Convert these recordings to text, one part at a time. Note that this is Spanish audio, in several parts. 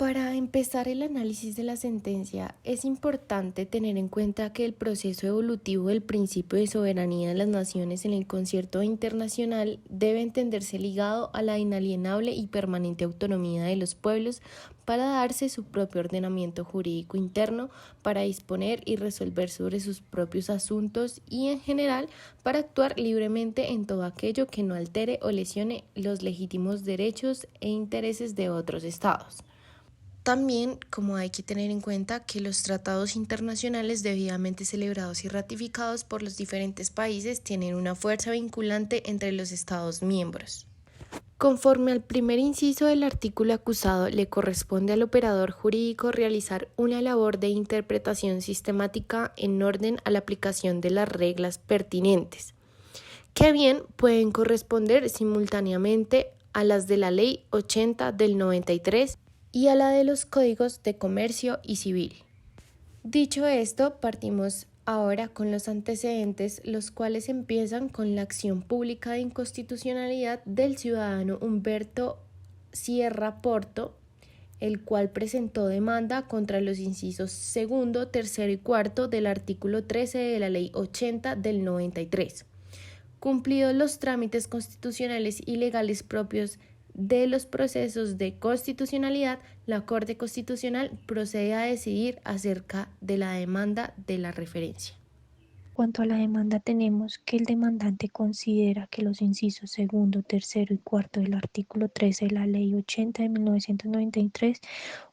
Para empezar el análisis de la sentencia, es importante tener en cuenta que el proceso evolutivo del principio de soberanía de las naciones en el concierto internacional debe entenderse ligado a la inalienable y permanente autonomía de los pueblos para darse su propio ordenamiento jurídico interno, para disponer y resolver sobre sus propios asuntos y, en general, para actuar libremente en todo aquello que no altere o lesione los legítimos derechos e intereses de otros estados. También, como hay que tener en cuenta que los tratados internacionales debidamente celebrados y ratificados por los diferentes países tienen una fuerza vinculante entre los Estados miembros. Conforme al primer inciso del artículo acusado, le corresponde al operador jurídico realizar una labor de interpretación sistemática en orden a la aplicación de las reglas pertinentes, que bien pueden corresponder simultáneamente a las de la Ley 80 del 93 y a la de los códigos de comercio y civil. Dicho esto, partimos ahora con los antecedentes, los cuales empiezan con la acción pública de inconstitucionalidad del ciudadano Humberto Sierra Porto, el cual presentó demanda contra los incisos segundo, tercero y cuarto del artículo 13 de la Ley 80 del 93. Cumplidos los trámites constitucionales y legales propios de los procesos de constitucionalidad, la Corte Constitucional procede a decidir acerca de la demanda de la referencia. Cuanto a la demanda, tenemos que el demandante considera que los incisos segundo, tercero y cuarto del artículo 13 de la Ley 80 de 1993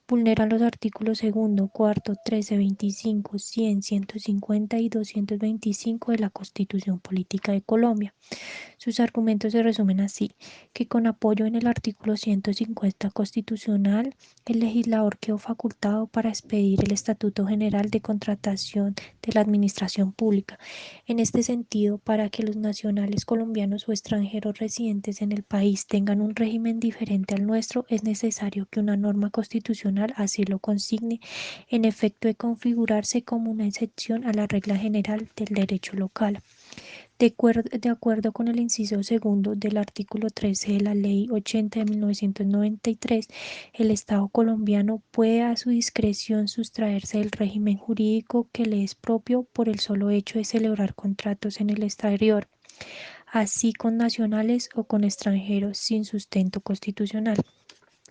vulneran los artículos segundo, cuarto, 13, 25, 100, 150 y 225 de la Constitución Política de Colombia. Sus argumentos se resumen así, que con apoyo en el artículo 150 constitucional, el legislador quedó facultado para expedir el Estatuto General de Contratación de la Administración Pública. En este sentido, para que los nacionales colombianos o extranjeros residentes en el país tengan un régimen diferente al nuestro, es necesario que una norma constitucional así lo consigne, en efecto de configurarse como una excepción a la regla general del derecho local. De acuerdo con el inciso segundo del artículo 13 de la Ley 80 de 1993, el Estado colombiano puede a su discreción sustraerse del régimen jurídico que le es propio por el solo hecho de celebrar contratos en el exterior, así con nacionales o con extranjeros sin sustento constitucional.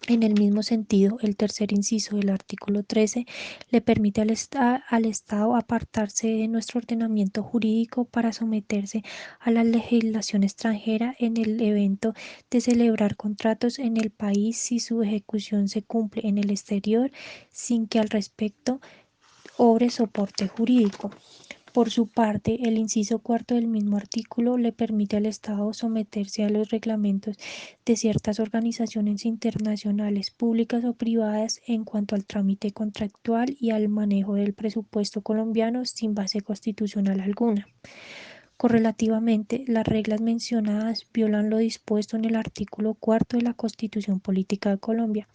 En el mismo sentido, el tercer inciso del artículo 13 le permite al Estado apartarse de nuestro ordenamiento jurídico para someterse a la legislación extranjera en el evento de celebrar contratos en el país si su ejecución se cumple en el exterior sin que al respecto obre soporte jurídico. Por su parte, el inciso cuarto del mismo artículo le permite al Estado someterse a los reglamentos de ciertas organizaciones internacionales, públicas o privadas, en cuanto al trámite contractual y al manejo del presupuesto colombiano sin base constitucional alguna. Correlativamente, las reglas mencionadas violan lo dispuesto en el artículo cuarto de la Constitución Política de Colombia.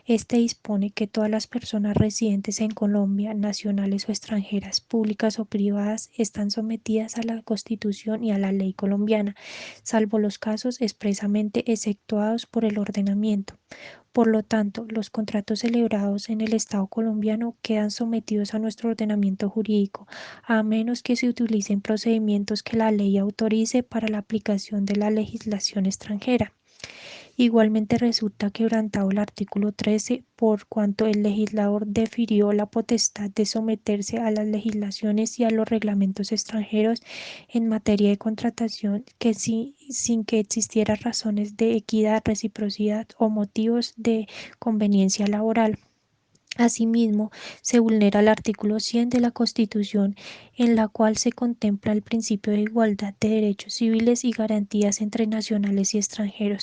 Este dispone que todas las personas residentes en Colombia, nacionales o extranjeras, públicas o privadas, están sometidas a la Constitución y a la ley colombiana, salvo los casos expresamente exceptuados por el ordenamiento. Por lo tanto, los contratos celebrados en el Estado colombiano quedan sometidos a nuestro ordenamiento jurídico, a menos que se utilicen procedimientos que la ley autorice para la aplicación de la legislación extranjera. Igualmente resulta quebrantado el artículo 13 por cuanto el legislador defirió la potestad de someterse a las legislaciones y a los reglamentos extranjeros en materia de contratación sin que existieran razones de equidad, reciprocidad o motivos de conveniencia laboral. Asimismo, se vulnera el artículo 100 de la Constitución, en la cual se contempla el principio de igualdad de derechos civiles y garantías entre nacionales y extranjeros,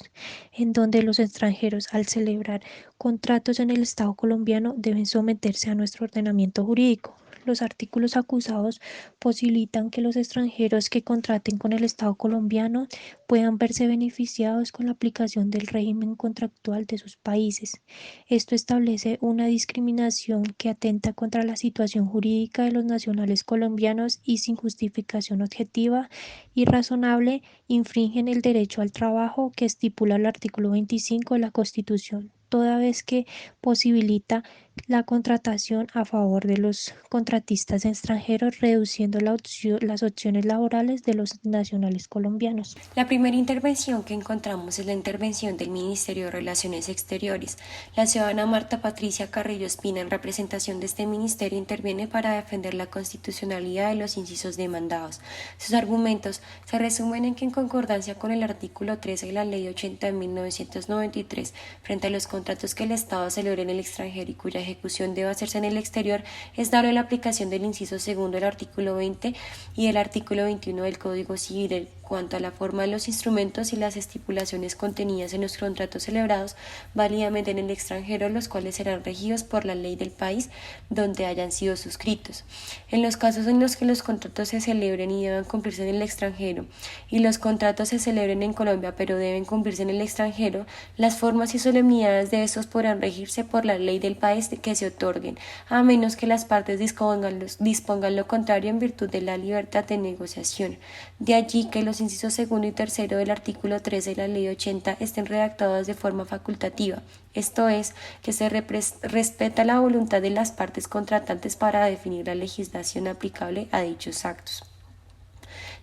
en donde los extranjeros, al celebrar contratos en el Estado colombiano, deben someterse a nuestro ordenamiento jurídico. Los artículos acusados posibilitan que los extranjeros que contraten con el Estado colombiano puedan verse beneficiados con la aplicación del régimen contractual de sus países. Esto establece una discriminación que atenta contra la situación jurídica de los nacionales colombianos y sin justificación objetiva y razonable infringen el derecho al trabajo que estipula el artículo 25 de la Constitución. toda vez que posibilita la contratación a favor de los contratistas extranjeros, reduciendo las opciones laborales de los nacionales colombianos. La primera intervención que encontramos es la intervención del Ministerio de Relaciones Exteriores. La ciudadana Marta Patricia Carrillo Espina, en representación de este ministerio, interviene para defender la constitucionalidad de los incisos demandados. Sus argumentos se resumen en que, en concordancia con el artículo 13 de la Ley 80 de 1993, frente a los contratos que el Estado celebre en el extranjero y cuya ejecución debe hacerse en el exterior, es dable la aplicación del inciso segundo del artículo 20 y del artículo 21 del Código Civil en cuanto a la forma de los instrumentos y las estipulaciones contenidas en los contratos celebrados válidamente en el extranjero, los cuales serán regidos por la ley del país donde hayan sido suscritos. En los casos en los que los contratos se celebren y deban cumplirse en el extranjero y los contratos se celebren en Colombia pero deben cumplirse en el extranjero, las formas y solemnidades de estos podrán regirse por la ley del país que se otorguen, a menos que las partes dispongan lo contrario en virtud de la libertad de negociación. De allí que los incisos segundo y tercero del artículo 13 de la Ley 80 estén redactados de forma facultativa, esto es, que se respeta la voluntad de las partes contratantes para definir la legislación aplicable a dichos actos.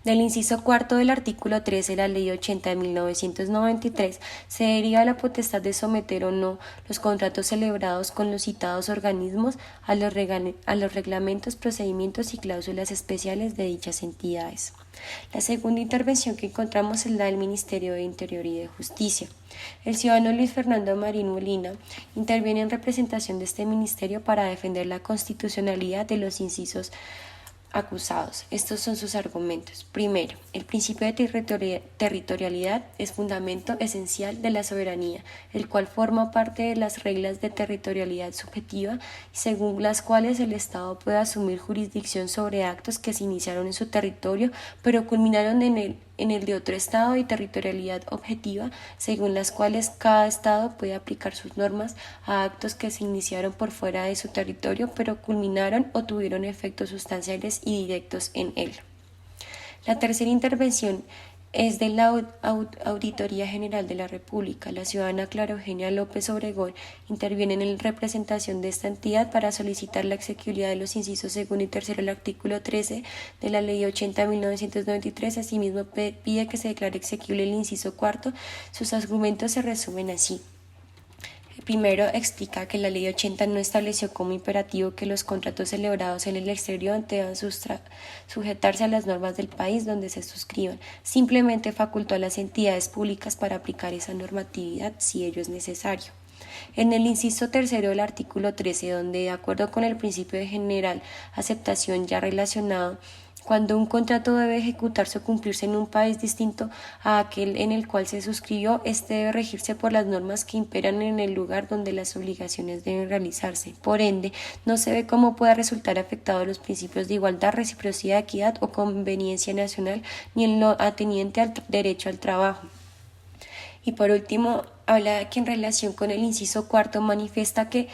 Del inciso cuarto del artículo 13 de la Ley 80 de 1993 se deriva la potestad de someter o no los contratos celebrados con los citados organismos a los reglamentos, procedimientos y cláusulas especiales de dichas entidades. La segunda intervención que encontramos es la del Ministerio de Interior y de Justicia. El ciudadano Luis Fernando Marín Molina interviene en representación de este ministerio para defender la constitucionalidad de los incisos acusados. Estos son sus argumentos. Primero, el principio de territorialidad es fundamento esencial de la soberanía, el cual forma parte de las reglas de territorialidad subjetiva, según las cuales el Estado puede asumir jurisdicción sobre actos que se iniciaron en su territorio, pero culminaron en el de otro Estado, y territorialidad objetiva, según las cuales cada Estado puede aplicar sus normas a actos que se iniciaron por fuera de su territorio, pero culminaron o tuvieron efectos sustanciales y directos en él. La tercera intervención es de la Auditoría General de la República. La ciudadana Clara Eugenia López Obregón interviene en representación de esta entidad para solicitar la exequibilidad de los incisos segundo y tercero del artículo 13 de la Ley 80 de 1993. Asimismo, pide que se declare exequible el inciso cuarto. Sus argumentos se resumen así. Primero, explica que la Ley 80 no estableció como imperativo que los contratos celebrados en el exterior deban sujetarse a las normas del país donde se suscriban. Simplemente facultó a las entidades públicas para aplicar esa normatividad si ello es necesario. En el inciso tercero del artículo 13, donde, de acuerdo con el principio de general aceptación ya relacionado, cuando un contrato debe ejecutarse o cumplirse en un país distinto a aquel en el cual se suscribió, este debe regirse por las normas que imperan en el lugar donde las obligaciones deben realizarse. Por ende, no se ve cómo pueda resultar afectado los principios de igualdad, reciprocidad, equidad o conveniencia nacional, ni en lo ateniente al derecho al trabajo. Y por último, habla que en relación con el inciso cuarto manifiesta que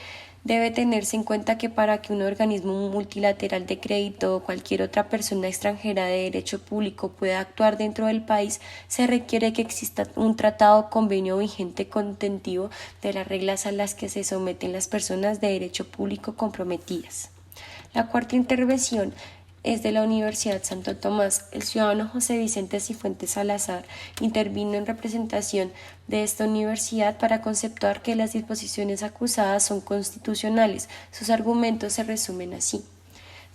debe tenerse en cuenta que para que un organismo multilateral de crédito o cualquier otra persona extranjera de derecho público pueda actuar dentro del país, se requiere que exista un tratado o convenio vigente contentivo de las reglas a las que se someten las personas de derecho público comprometidas. La cuarta intervención es de la Universidad Santo Tomás. El ciudadano José Vicente Cifuentes Salazar intervino en representación de esta universidad para conceptuar que las disposiciones acusadas son constitucionales. Sus argumentos se resumen así.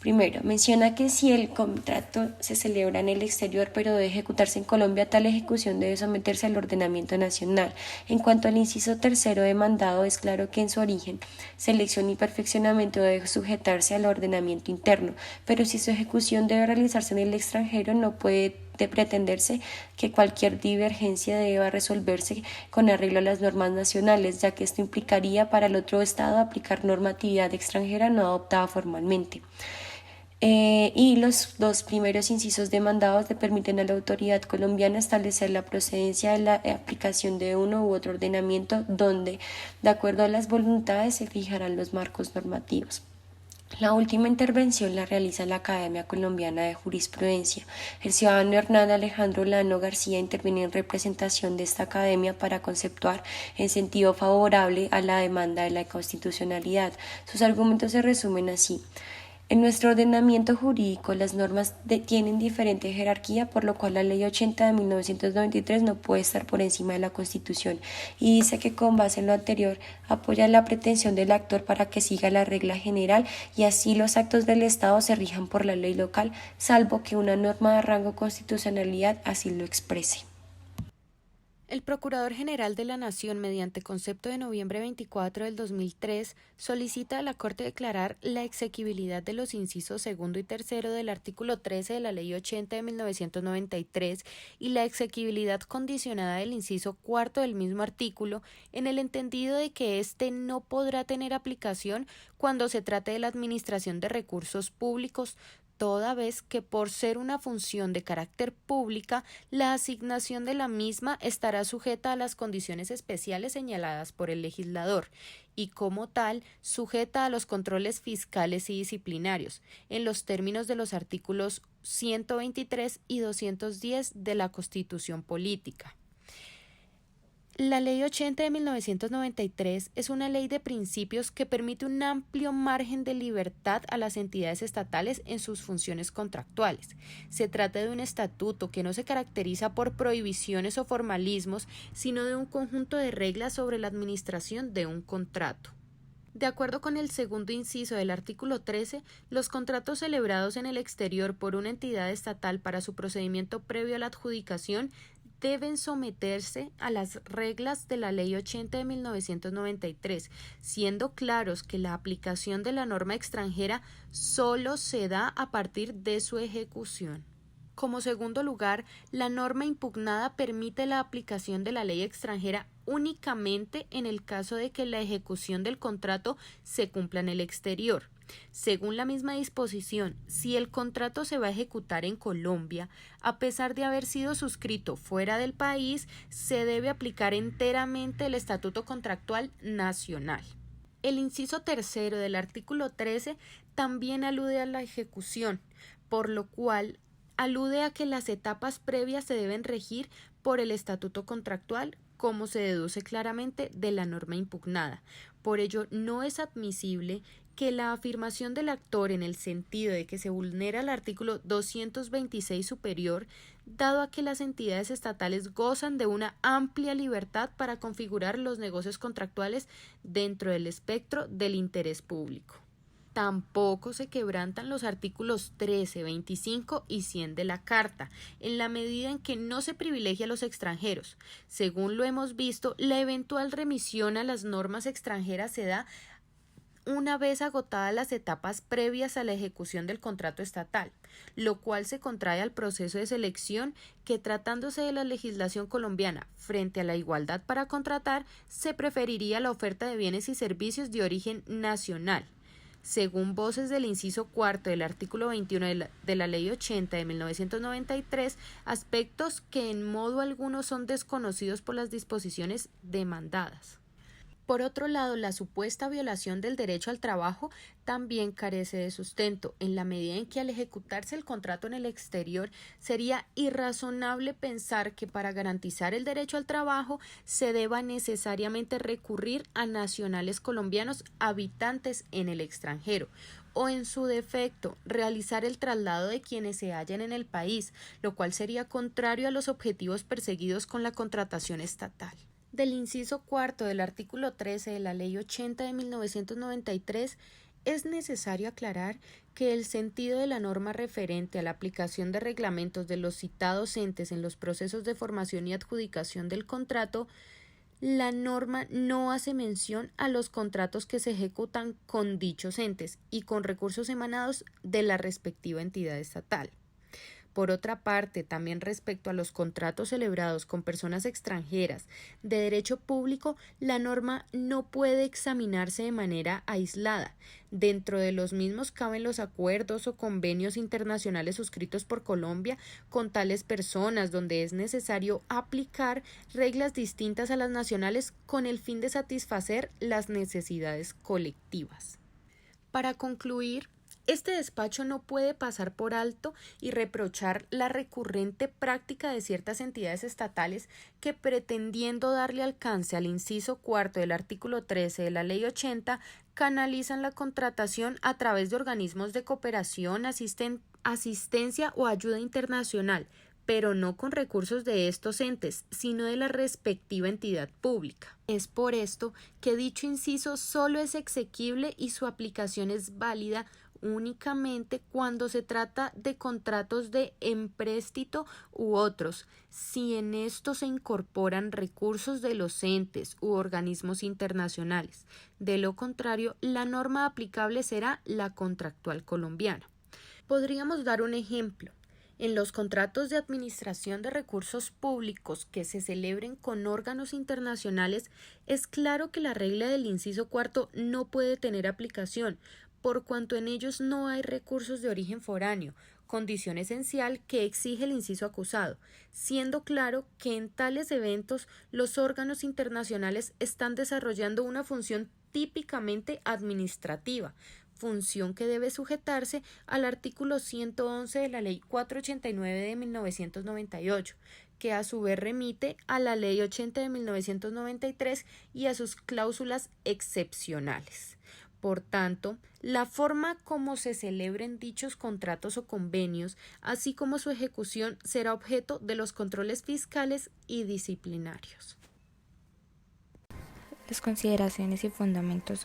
Primero, menciona que si el contrato se celebra en el exterior pero debe ejecutarse en Colombia, tal ejecución debe someterse al ordenamiento nacional. En cuanto al inciso tercero demandado, es claro que en su origen, selección y perfeccionamiento debe sujetarse al ordenamiento interno, pero si su ejecución debe realizarse en el extranjero, no puede pretenderse que cualquier divergencia deba resolverse con arreglo a las normas nacionales, ya que esto implicaría para el otro Estado aplicar normatividad extranjera no adoptada formalmente. Y los dos primeros incisos demandados le permiten a la autoridad colombiana establecer la procedencia de la aplicación de uno u otro ordenamiento donde, de acuerdo a las voluntades, se fijarán los marcos normativos. La última intervención la realiza la Academia Colombiana de Jurisprudencia. El ciudadano Hernán Alejandro Lano García interviene en representación de esta academia para conceptuar en sentido favorable a la demanda de la constitucionalidad. Sus argumentos se resumen así. En nuestro ordenamiento jurídico, las normas tienen diferente jerarquía, por lo cual la Ley 80 de 1993 no puede estar por encima de la Constitución, y dice que con base en lo anterior apoya la pretensión del actor para que siga la regla general y así los actos del Estado se rijan por la ley local, salvo que una norma de rango constitucionalidad así lo exprese. El Procurador General de la Nación, mediante concepto de noviembre 24 del 2003, solicita a la Corte declarar la exequibilidad de los incisos segundo y tercero del artículo 13 de la Ley 80 de 1993 y la exequibilidad condicionada del inciso cuarto del mismo artículo, en el entendido de que éste no podrá tener aplicación cuando se trate de la administración de recursos públicos, toda vez que por ser una función de carácter pública, la asignación de la misma estará sujeta a las condiciones especiales señaladas por el legislador y, como tal, sujeta a los controles fiscales y disciplinarios, en los términos de los artículos 123 y 210 de la Constitución Política. La Ley 80 de 1993 es una ley de principios que permite un amplio margen de libertad a las entidades estatales en sus funciones contractuales. Se trata de un estatuto que no se caracteriza por prohibiciones o formalismos, sino de un conjunto de reglas sobre la administración de un contrato. De acuerdo con el segundo inciso del artículo 13, los contratos celebrados en el exterior por una entidad estatal para su procedimiento previo a la adjudicación deben someterse a las reglas de la Ley 80 de 1993, siendo claros que la aplicación de la norma extranjera solo se da a partir de su ejecución. Como segundo lugar, la norma impugnada permite la aplicación de la ley extranjera únicamente en el caso de que la ejecución del contrato se cumpla en el exterior. Según la misma disposición, si el contrato se va a ejecutar en Colombia, a pesar de haber sido suscrito fuera del país, se debe aplicar enteramente el Estatuto Contractual Nacional. El inciso tercero del artículo 13 también alude a la ejecución, por lo cual alude a que las etapas previas se deben regir por el Estatuto Contractual, como se deduce claramente de la norma impugnada. Por ello, no es admisible que la afirmación del actor en el sentido de que se vulnera el artículo 226 superior, dado a que las entidades estatales gozan de una amplia libertad para configurar los negocios contractuales dentro del espectro del interés público. Tampoco se quebrantan los artículos 13, 25 y 100 de la Carta, en la medida en que no se privilegia a los extranjeros. Según lo hemos visto, la eventual remisión a las normas extranjeras se da una vez agotadas las etapas previas a la ejecución del contrato estatal, lo cual se contrae al proceso de selección que, tratándose de la legislación colombiana frente a la igualdad para contratar, se preferiría la oferta de bienes y servicios de origen nacional. Según voces del inciso cuarto del artículo 21 de la Ley 80 de 1993, aspectos que en modo alguno son desconocidos por las disposiciones demandadas. Por otro lado, la supuesta violación del derecho al trabajo también carece de sustento, en la medida en que al ejecutarse el contrato en el exterior sería irrazonable pensar que para garantizar el derecho al trabajo se deba necesariamente recurrir a nacionales colombianos habitantes en el extranjero, o en su defecto realizar el traslado de quienes se hallan en el país, lo cual sería contrario a los objetivos perseguidos con la contratación estatal. Del inciso cuarto del artículo 13 de la Ley 80 de 1993, es necesario aclarar que el sentido de la norma referente a la aplicación de reglamentos de los citados entes en los procesos de formación y adjudicación del contrato, la norma no hace mención a los contratos que se ejecutan con dichos entes y con recursos emanados de la respectiva entidad estatal. Por otra parte, también respecto a los contratos celebrados con personas extranjeras de derecho público, la norma no puede examinarse de manera aislada. Dentro de los mismos caben los acuerdos o convenios internacionales suscritos por Colombia con tales personas, donde es necesario aplicar reglas distintas a las nacionales con el fin de satisfacer las necesidades colectivas. Para concluir, este despacho no puede pasar por alto y reprochar la recurrente práctica de ciertas entidades estatales que, pretendiendo darle alcance al inciso cuarto del artículo 13 de la Ley 80, canalizan la contratación a través de organismos de cooperación, asistencia o ayuda internacional, pero no con recursos de estos entes, sino de la respectiva entidad pública. Es por esto que dicho inciso solo es exequible y su aplicación es válida únicamente cuando se trata de contratos de empréstito u otros, si en estos se incorporan recursos de los entes u organismos internacionales. De lo contrario, la norma aplicable será la contractual colombiana. Podríamos dar un ejemplo. En los contratos de administración de recursos públicos que se celebren con órganos internacionales, es claro que la regla del inciso cuarto no puede tener aplicación, por cuanto en ellos no hay recursos de origen foráneo, condición esencial que exige el inciso acusado, siendo claro que en tales eventos los órganos internacionales están desarrollando una función típicamente administrativa, función que debe sujetarse al artículo 111 de la Ley 489 de 1998, que a su vez remite a la Ley 80 de 1993 y a sus cláusulas excepcionales. Por tanto, la forma como se celebren dichos contratos o convenios, así como su ejecución, será objeto de los controles fiscales y disciplinarios. Las consideraciones y fundamentos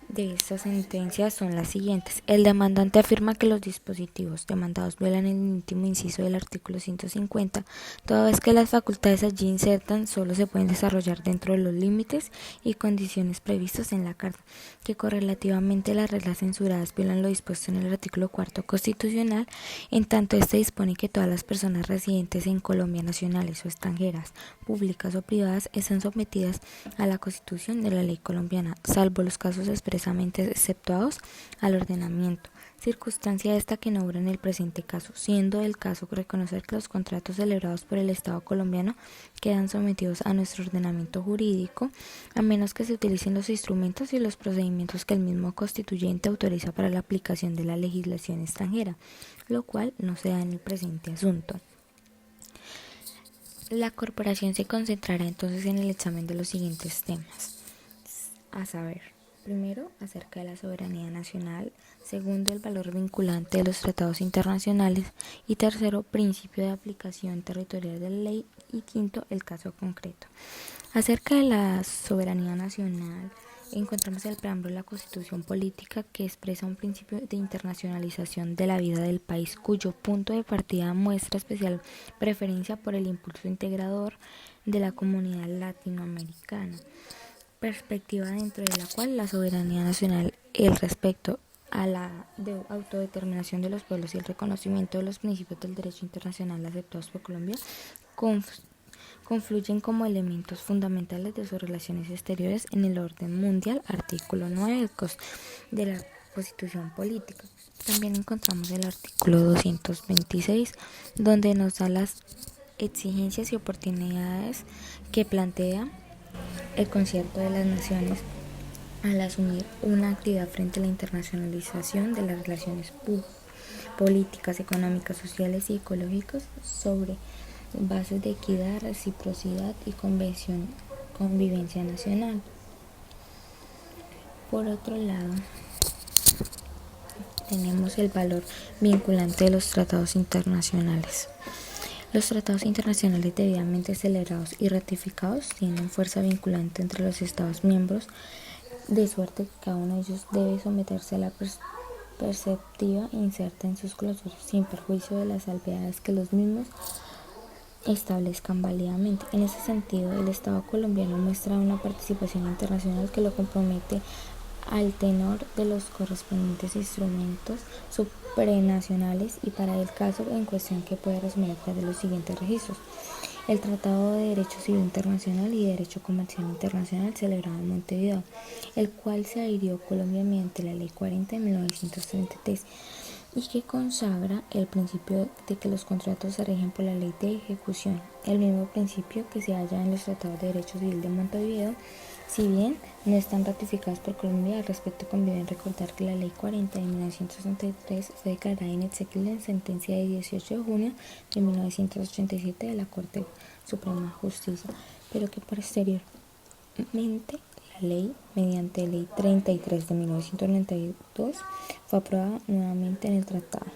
de esta sentencia son las siguientes. El demandante afirma que los dispositivos demandados violan el último inciso del artículo 150, toda vez que las facultades allí insertan solo se pueden desarrollar dentro de los límites y condiciones previstos en la Carta, que correlativamente las reglas censuradas violan lo dispuesto en el artículo 4 constitucional, en tanto este dispone que todas las personas residentes en Colombia, nacionales o extranjeras, públicas o privadas, están sometidas a la Constitución de la ley colombiana, salvo los casos expresamente exceptuados al ordenamiento, circunstancia esta que no obra en el presente caso, siendo el caso reconocer que los contratos celebrados por el Estado colombiano quedan sometidos a nuestro ordenamiento jurídico, a menos que se utilicen los instrumentos y los procedimientos que el mismo constituyente autoriza para la aplicación de la legislación extranjera, lo cual no se da en el presente asunto. La corporación se concentrará entonces en el examen de los siguientes temas, a saber: primero, acerca de la soberanía nacional; segundo, el valor vinculante de los tratados internacionales; y tercero, principio de aplicación territorial de la ley; y quinto, el caso concreto. Acerca de la soberanía nacional, encontramos el preámbulo de la Constitución Política, que expresa un principio de internacionalización de la vida del país, cuyo punto de partida muestra especial preferencia por el impulso integrador de la comunidad latinoamericana, perspectiva dentro de la cual la soberanía nacional, el respeto a la autodeterminación de los pueblos y el reconocimiento de los principios del derecho internacional aceptados por Colombia confluyen como elementos fundamentales de sus relaciones exteriores en el orden mundial, artículo 9 de la Constitución Política. También encontramos el artículo 226, donde nos da las exigencias y oportunidades que plantea el concierto de las naciones al asumir una actividad frente a la internacionalización de las relaciones políticas, económicas, sociales y ecológicas sobre bases de equidad, reciprocidad y convivencia nacional. Por otro lado, tenemos el valor vinculante de los tratados internacionales. Los tratados internacionales debidamente celebrados y ratificados tienen fuerza vinculante entre los Estados miembros, de suerte que cada uno de ellos debe someterse a la perspectiva inserta en sus cláusulas, sin perjuicio de las salvedades que los mismos establezcan válidamente. En ese sentido, el Estado colombiano muestra una participación internacional que lo compromete al tenor de los correspondientes instrumentos supranacionales y para el caso en cuestión que puede resumir a través de los siguientes registros: el Tratado de Derecho Civil Internacional y Derecho Comercial Internacional celebrado en Montevideo, el cual se adhirió Colombia mediante la Ley 40 de 1933, y que consagra el principio de que los contratos se rigen por la ley de ejecución, el mismo principio que se halla en los tratados de derecho civil de Montevideo. Si bien no están ratificadas por Colombia, al respecto conviene recordar que la Ley 40 de 1963 fue declarada inexequible en sentencia de 18 de junio de 1987 de la Corte Suprema de Justicia, pero que posteriormente la ley, mediante Ley 33 de 1992, fue aprobada nuevamente en el tratado.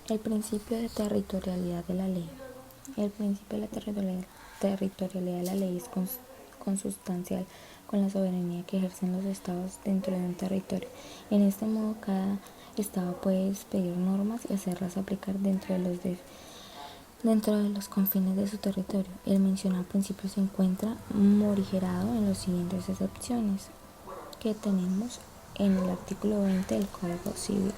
El principio de territorialidad de la ley. El principio de la territorialidad de la ley es consustancial con la soberanía que ejercen los estados dentro de un territorio. En este modo, cada estado puede expedir normas y hacerlas aplicar dentro de los confines de su territorio. El mencionado principio se encuentra morigerado en las siguientes excepciones que tenemos en el artículo 20 del Código Civil.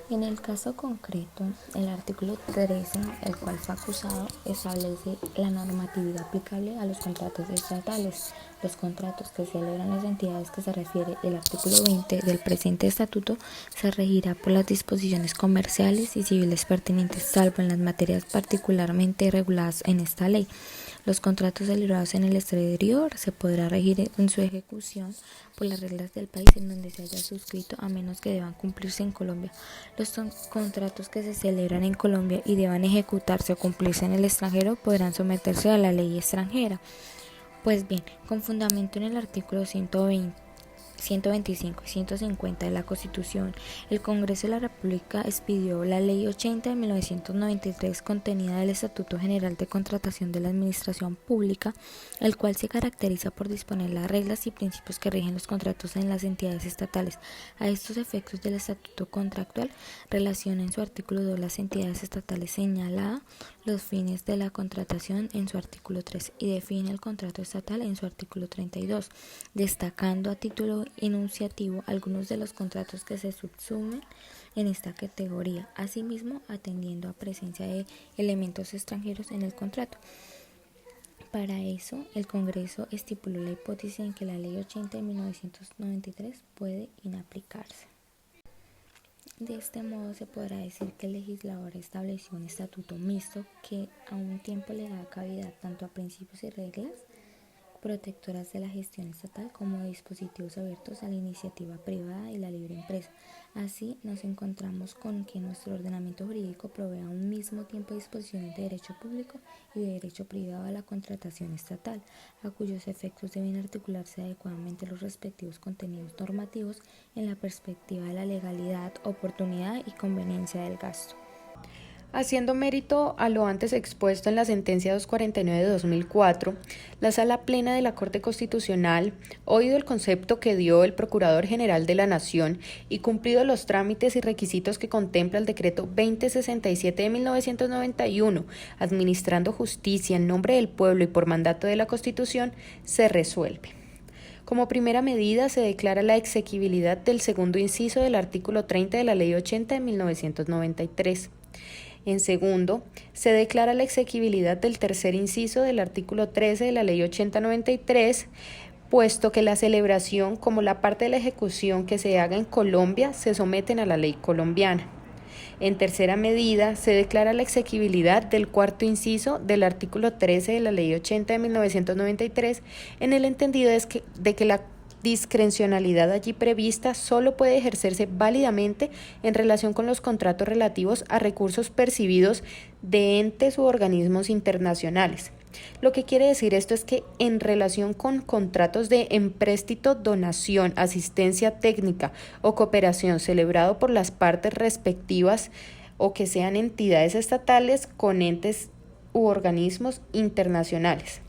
En el caso concreto, el artículo 13, el cual fue acusado, establece la normatividad aplicable a los contratos estatales. Los contratos que celebran las entidades que se refiere el artículo 20 del presente estatuto se regirá por las disposiciones comerciales y civiles pertinentes, salvo en las materias particularmente reguladas en esta ley. Los contratos celebrados en el exterior se podrá regir en su ejecución por las reglas del país en donde se haya suscrito, a menos que deban cumplirse en Colombia. Los contratos que se celebran en Colombia y deban ejecutarse o cumplirse en el extranjero podrán someterse a la ley extranjera. Pues bien, con fundamento en el artículo 125 y 150 de la Constitución, el Congreso de la República expidió la Ley 80 de 1993 contenida del Estatuto General de Contratación de la Administración Pública, el cual se caracteriza por disponer las reglas y principios que rigen los contratos en las entidades estatales. A estos efectos del Estatuto Contractual relaciona en su artículo 2 las entidades estatales señalada los fines de la contratación en su artículo 3 y define el contrato estatal en su artículo 32, destacando a título enunciativo algunos de los contratos que se subsumen en esta categoría, asimismo atendiendo a presencia de elementos extranjeros en el contrato. Para eso, el Congreso estipuló la hipótesis en que la Ley 80 de 1993 puede inaplicarse. De este modo se podrá decir que el legislador estableció un estatuto mixto que a un tiempo le da cabida tanto a principios y reglas protectoras de la gestión estatal como de dispositivos abiertos a la iniciativa privada y la libre empresa. Así nos encontramos con que nuestro ordenamiento jurídico provee a un mismo tiempo disposiciones de derecho público y de derecho privado a la contratación estatal, a cuyos efectos deben articularse adecuadamente los respectivos contenidos normativos en la perspectiva de la legalidad, oportunidad y conveniencia del gasto. Haciendo mérito a lo antes expuesto en la sentencia 249 de 2004, la Sala Plena de la Corte Constitucional, oído el concepto que dio el Procurador General de la Nación y cumplido los trámites y requisitos que contempla el Decreto 2067 de 1991, administrando justicia en nombre del pueblo y por mandato de la Constitución, se resuelve. Como primera medida, se declara la exequibilidad del segundo inciso del artículo 30 de la Ley 80 de 1993. En segundo, se declara la exequibilidad del tercer inciso del artículo 13 de la Ley 8093, puesto que la celebración como la parte de la ejecución que se haga en Colombia se someten a la ley colombiana. En tercera medida, se declara la exequibilidad del cuarto inciso del artículo 13 de la Ley 80 de 1993, en el entendido de que la discrecionalidad allí prevista solo puede ejercerse válidamente en relación con los contratos relativos a recursos percibidos de entes u organismos internacionales. Lo que quiere decir esto es que en relación con contratos de empréstito, donación, asistencia técnica o cooperación celebrado por las partes respectivas o que sean entidades estatales con entes u organismos internacionales.